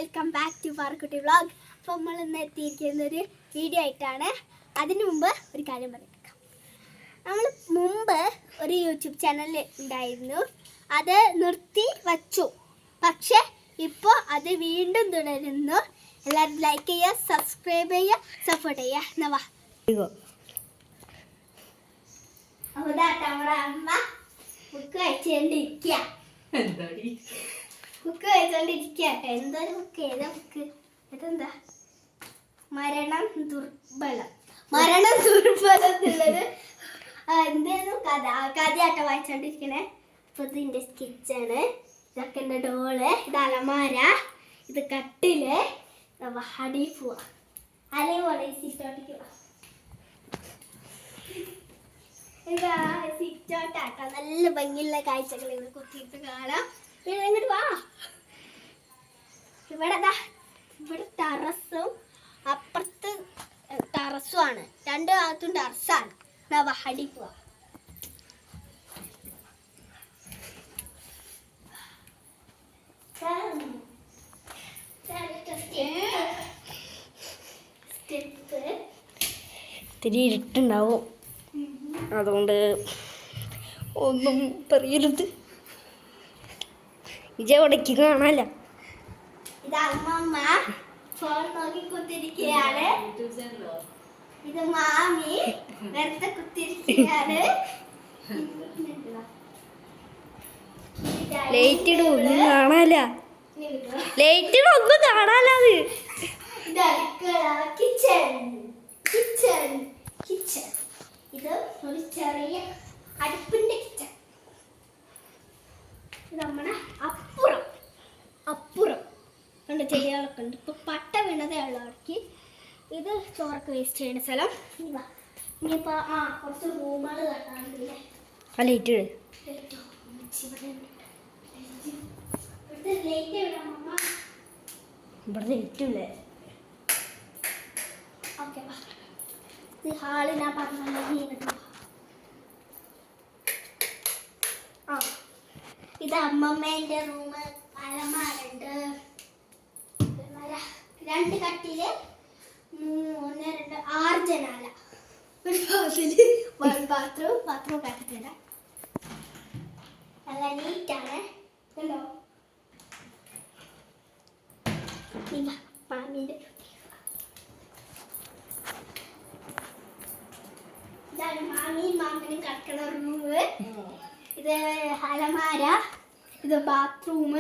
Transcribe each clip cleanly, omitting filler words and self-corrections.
Welcome back to Parakkutty vlog. അപ്പോൾ നമ്മൾ ഇന്ന് എത്തിയിരിക്കുന്നൊരു വീഡിയോ ആയിട്ടാണ്. അതിന് മുമ്പ് ഒരു കാര്യം പറയാം. നമ്മൾ മുമ്പ് ഒരു യൂട്യൂബ് ചാനൽ ഉണ്ടായിരുന്നു, അത് നിർത്തി വച്ചു. പക്ഷെ ഇപ്പോൾ അത് വീണ്ടും തുടരുന്നു. എല്ലാവരും ലൈക്ക് ചെയ്യുക, സബ്സ്ക്രൈബ് ചെയ്യുക, സപ്പോർട്ട് ചെയ്യുക. എന്നവാ അപ്പോൾ നമ്മുടെ അമ്മ ബുക്ക് വായിച്ചുകൊണ്ടിരിക്കുക. ബുക്ക് വായിച്ചുകൊണ്ടിരിക്കുക. എന്തൊരു ബുക്ക്? ഏതാ ബുക്ക്? ഇതെന്താ? മരണം ദുർബലം എന്നുള്ളത് എന്തായിരുന്നു കഥയാട്ട വായിച്ചോണ്ടിരിക്കണേ. ഇപ്പൊ ഇതിന്റെ സ്കിച്ചാണ്. ഇതൊക്കെ എൻ്റെ ഡോള്, ഇത് അലമാര, ഇത് കട്ടില്, അടി പോവാ അലപോലെ സിറ്റോട്ടിക്ക് പോവാ. ഇതാ സിറ്റോട്ടാട്ടോ. നല്ല ഭംഗിയുള്ള കാഴ്ചകൾ ഇവിടെ കുത്തിയിട്ട് കാണാം. പിന്നെ ഇങ്ങോട്ട് വാ. ഇവിടെ ടെറസും അപ്പുറത്ത് ടെറസും ആണ്. രണ്ട് ഭാഗത്തും ടെറസാണ്. അടി പോവാ. ഇത്തിരി ഇരുട്ടുണ്ടാവും, അതുകൊണ്ട് ഒന്നും പറയരുത്. വിജയ ഉടക്കി കാണാല്ല. ഇത് അമ്മമ്മ ഫോൺ നോക്കി കുത്തിരിക്കുകയാണ്. ഇത് മാമി വെറുതെ കുത്തിരിക്കുകയാണ്. ലൈറ്റ് ഇടും, ഒന്നും കാണാല്ല. ലൈറ്റ് ഇടും, ഒന്നും കാണാല്ലത്. ഇത് അടുക്കള, കിച്ചൺ. ഇത് ഒരു ചെറിയ അടുപ്പിന്റെ കിച്ചൺ. ഇത് നമ്മുടെ അപ്പുറം കണ്ട് ചെടികളൊക്കെ ഉണ്ട്. ഇപ്പൊ പട്ട വീണതേ ഉള്ളു അവർക്ക്. ഇത് ചോറൊക്കെ വേസ്റ്റ് ചെയ്യുന്ന സ്ഥലം. ഇനിയിപ്പോ കുറച്ച് റൂമുകൾ കെട്ടാണ്ടില്ലേ. ലൈറ്റ് ഇട്. ഇവിടെ ലൈറ്റ് ഇല്ലേ? ഓക്കെ, ഇത് ഹാള്. ഞാൻ പറഞ്ഞ ഇത് അമ്മമ്മേന്റെ റൂം. അലമാരുണ്ട്, 2 കട്ടില്, 1 2 6 ജനാല, ഒരു ക്ലോസറ്റ്, 1 ബാത്റൂം കട്ടില്ല. നല്ല നീറ്റാണ്. കണ്ടോ മാമീൻ്റെ. ഇതാണ് മാമനും കിടക്കണ റൂം. ഇത് അലമാര, ഇത് ബാത്റൂം.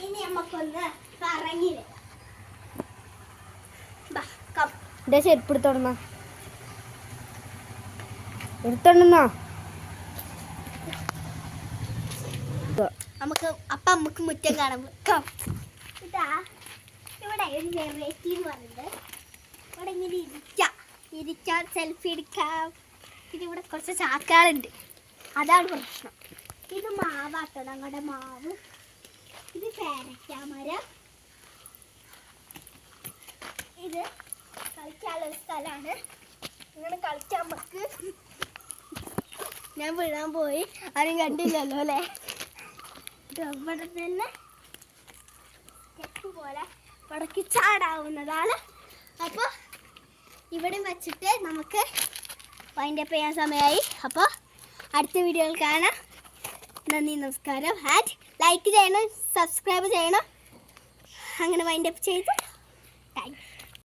ഇനി നമുക്കൊന്ന് കറങ്ങി വരാം. എന്റെ ചെരുപ്പ് എടുത്തോടുന്ന നമുക്ക് മുറ്റം കാണാൻ വെക്കാം. ഇതാ ഇവിടെ ഒരു വെറൈറ്റി എന്ന് പറയുന്നത്, ഇവിടെ ഇങ്ങനെ ഇരിക്കാം, സെൽഫി എടുക്കാം. പിന്നെ ഇവിടെ കുറച്ച് ചാക്കാളുണ്ട്, അതാണ് പ്രശ്നം. ഇത് മാവാട്ടോ, ഞങ്ങളുടെ മാവ്. ഇത് പേരക്കാമരം. ഇത് കളിക്കാനുള്ള സ്ഥലമാണ്. ഇങ്ങനെ കളിക്കാൻ നമുക്ക്. ഞാൻ വീഴാൻ പോയി, ആരും കണ്ടില്ലല്ലോ അല്ലേ. ഇവിടെ തന്നെ സ്റ്റെപ്പ് പോലെ വടക്കി ചാടാവുന്നതാണ്. അപ്പോൾ ഇവിടെ വച്ചിട്ട് നമുക്ക് വൈൻഡപ്പ് ചെയ്യാൻ സമയമായി. അപ്പോൾ അടുത്ത വീഡിയോയിൽ കാണാം. നന്ദി, നമസ്കാരം. ആൻഡ് ലൈക്ക് ചെയ്യണം, സബ്സ്ക്രൈബ് ചെയ്യണം. അങ്ങനെ വൈൻഡപ്പ് ചെയ്ത് താങ്ക് യു.